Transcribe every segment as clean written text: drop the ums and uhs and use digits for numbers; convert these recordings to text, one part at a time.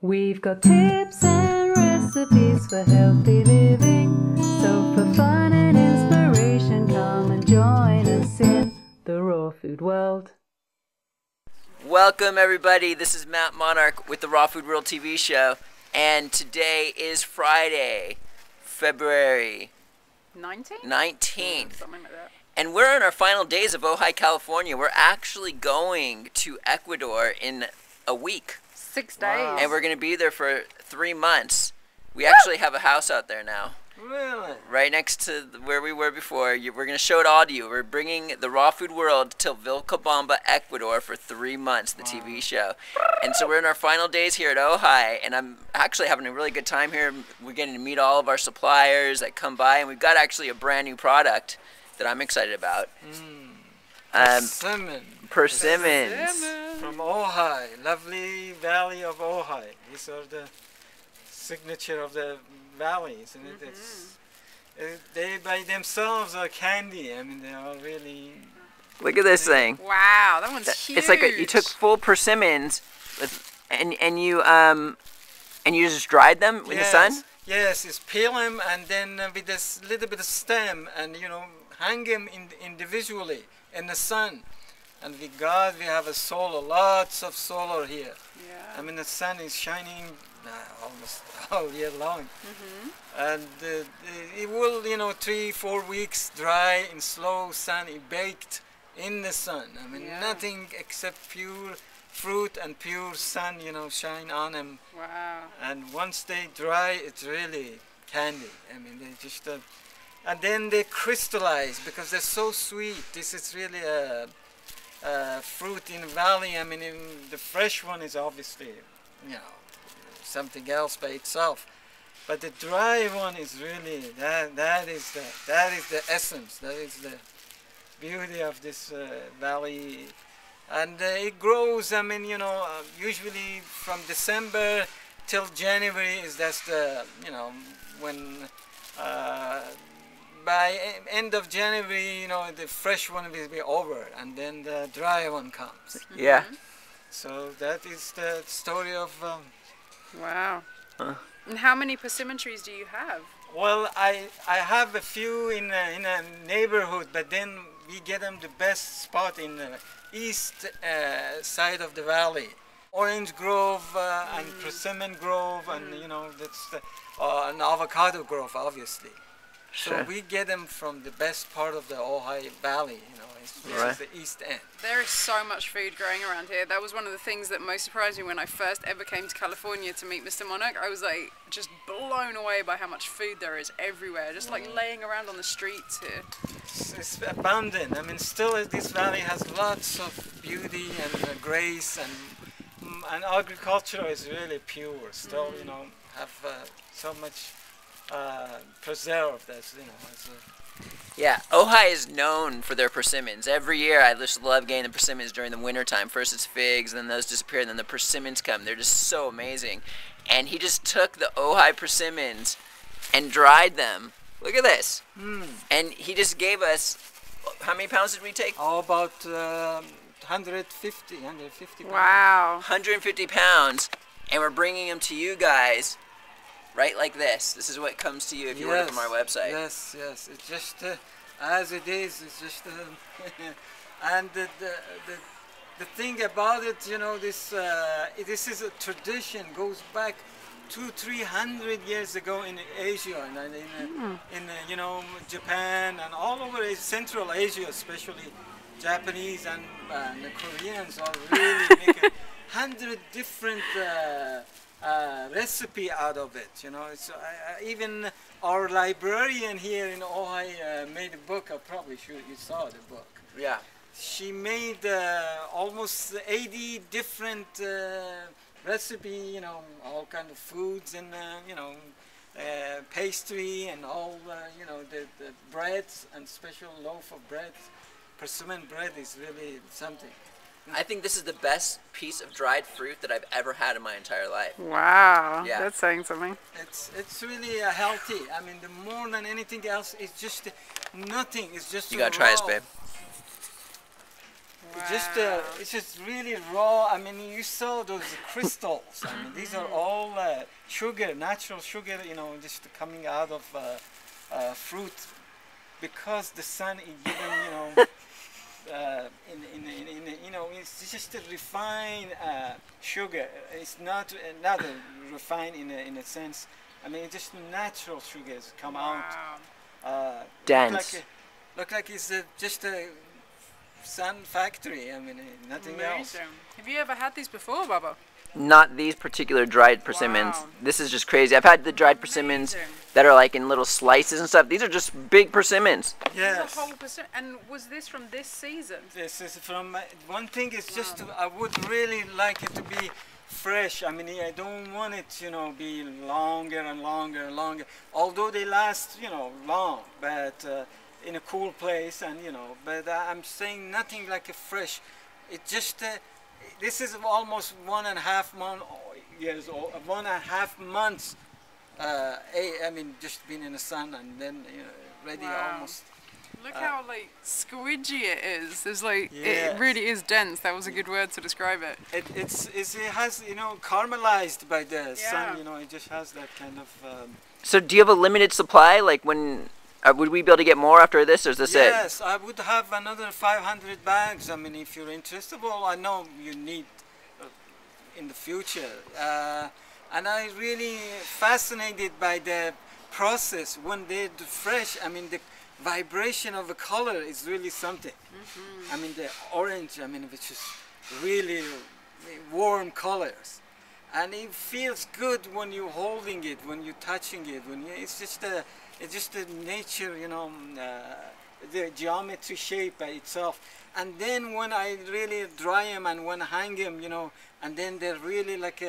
We've got tips and recipes for healthy living. So for fun and inspiration, come and join us in the raw food world. Welcome everybody, this is Matt Monarch with the Raw Food World TV show, and today is Friday, February 19th. Something like that. And we're in our final days of Ojai, California. We're actually going to Ecuador in a week. 6 days. And we're going to be there for 3 months. We actually have a house out there now. Really? Right next to where we were before. We're going to show it all to you. We're bringing the Raw Food World to Vilcabamba, Ecuador for 3 months, the TV show. And so we're in our final days here at Ojai, and I'm actually having a really good time here. We're getting to meet all of our suppliers that come by, and we've got actually a brand new product that I'm excited about. Persimmons. From Ojai, lovely valley of Ojai. These are the signature of the valley, isn't it? It's, they by themselves are candy. I mean, they are really... Look at this thing. Wow, that one's huge. It's like you took full persimmons and you just dried them in the sun? Yes, it's peel them and then with this little bit of stem and, you know, hang them individually in the sun. And we have a solar, lots of solar here. Yeah. I mean, the sun is shining almost all year long. And it will, you know, 3-4 weeks dry in slow sun, baked in the sun. I mean, nothing except pure fruit and pure sun, you know, shine on them. Wow. And once they dry, it's really candy. I mean, they just, and then they crystallize because they're so sweet. This is really a fruit in the valley. I mean, the fresh one is obviously, you know, something else by itself. But the dry one is really, that is the essence. That is the beauty of this valley. And it grows, I mean, you know, usually from December till January is that's the, you know, when by end of January, you know, the fresh one will be over and then the dry one comes. Yeah. So that is the story of... Wow. And how many persimmon trees do you have? Well, I have a few in a neighborhood, but then we get them the best spot in the east side of the valley. Orange grove and persimmon grove, and you know, that's the, an avocado grove, obviously. Sure. So we get them from the best part of the Ojai Valley, you know, it's the east end. There is so much food growing around here. That was one of the things that most surprised me when I first ever came to California to meet Mr. Monarch. I was like just blown away by how much food there is everywhere, just like laying around on the streets here. It's abundant. I mean, still this valley has lots of beauty and grace, and agriculture is really pure. Still, you know, have so much preserved as, you know, Yeah, Ojai is known for their persimmons. Every year I just love getting the persimmons during the winter time. First it's figs, then those disappear, and then the persimmons come. They're just so amazing. And he just took the Ojai persimmons and dried them. Look at this. And he just gave us, how many pounds did we take? Oh, about 150 pounds. Wow. 150 pounds, and we're bringing them to you guys right like this. This is what comes to you if you order from our website. Yes, yes. It's just as it is. It's just, and the thing about it, you know, this is a tradition. Goes back 200-300 years ago in Asia, and in you know, Japan and all over Central Asia, especially Japanese and the Koreans are really making 100 different recipe out of it, you know. It's even our librarian here in Ojai made a book. I probably should, you saw the book. Yeah. She made almost 80 different recipe, you know, all kind of foods and you know, pastry and all, you know, the breads and special loaf of bread. Persimmon bread is really something. I think this is the best piece of dried fruit that I've ever had in my entire life. Wow. Yeah. That's saying something. It's really healthy. I mean, the more than anything else, it's just nothing. It's just you gotta try this, babe. It's just really raw. I mean, you saw those crystals. I mean, these are all sugar, natural sugar. You know, just coming out of fruit, because the sun is giving, you know, it's just a refined sugar. It's not a refined in a sense. I mean, it's just natural sugars come out. Dense. Look like it's just a sun factory. I mean, nothing else. Have you ever had these before, Bubba? Not these particular dried persimmons. Wow. This is just crazy. I've had the dried persimmons that are like in little slices and stuff. These are just big persimmons. Yes. A whole and was this from this season? This is from one thing is just I would really like it to be fresh. I mean, I don't want it, you know, be longer and longer and longer. Although they last, you know, long, but in a cool place, and you know. But I'm saying nothing like a fresh. It just this is almost 1.5 years old, 1.5 months. I mean, just been in the sun and then, you know, ready almost. Look how like squidgy it is. There's like Yes. it really is dense. That was a good word to describe it. It has, you know, caramelized by the Yeah. sun. You know, it just has that kind of. So do you have a limited supply? Like when would we be able to get more after this, or is this it? Yes, I would have another 500 bags. I mean, if you're interested, well, I know you need in the future. And I really fascinated by the process when they're fresh. I mean, the vibration of the color is really something. I mean, the orange, I mean, which is really warm colors. And it feels good when you're holding it, when you're touching it. It's just the nature, you know, the geometry shape by itself. And then when I really dry them and when I hang them, you know, and then they're really like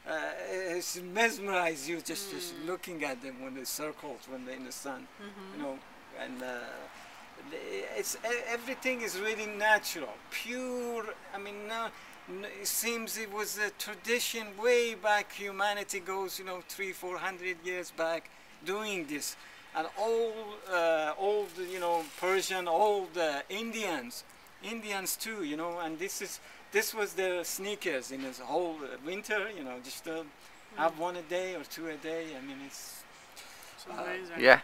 it's mesmerize you just looking at them when they're circled, when they're in the sun, you know, and everything is really natural, pure. I mean, now it seems it was a tradition way back. Humanity goes, you know, 300-400 years back, doing this, and old, you know, Persian, old Indians too, you know, and this was their sneakers in this whole winter, you know, just have one a day or two a day. I mean, it's amazing. Yeah.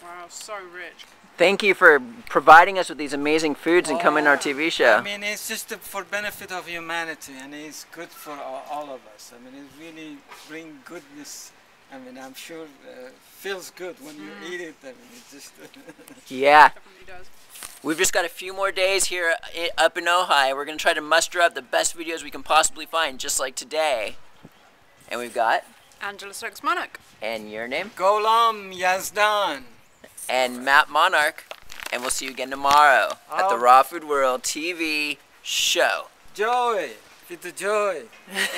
Wow, so rich. Thank you for providing us with these amazing foods and coming to our TV show. I mean, it's just for benefit of humanity, and it's good for all of us. I mean, it really brings goodness. I mean, I'm sure feels good when you eat it. I mean, it just Yeah. Definitely does. We've just got a few more days here up in Ojai. We're going to try to muster up the best videos we can possibly find, just like today. And we've got... Angela Stokes Monarch. And your name? Golam Yazdan. And Matt Monarch. And we'll see you again tomorrow at the Raw Food World TV show. Joy. Get the joy.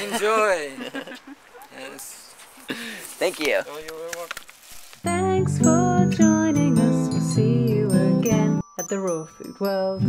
Enjoy. Yes. Thank you. So you will work. Thanks for joining us. We'll see you again at the Raw Food World.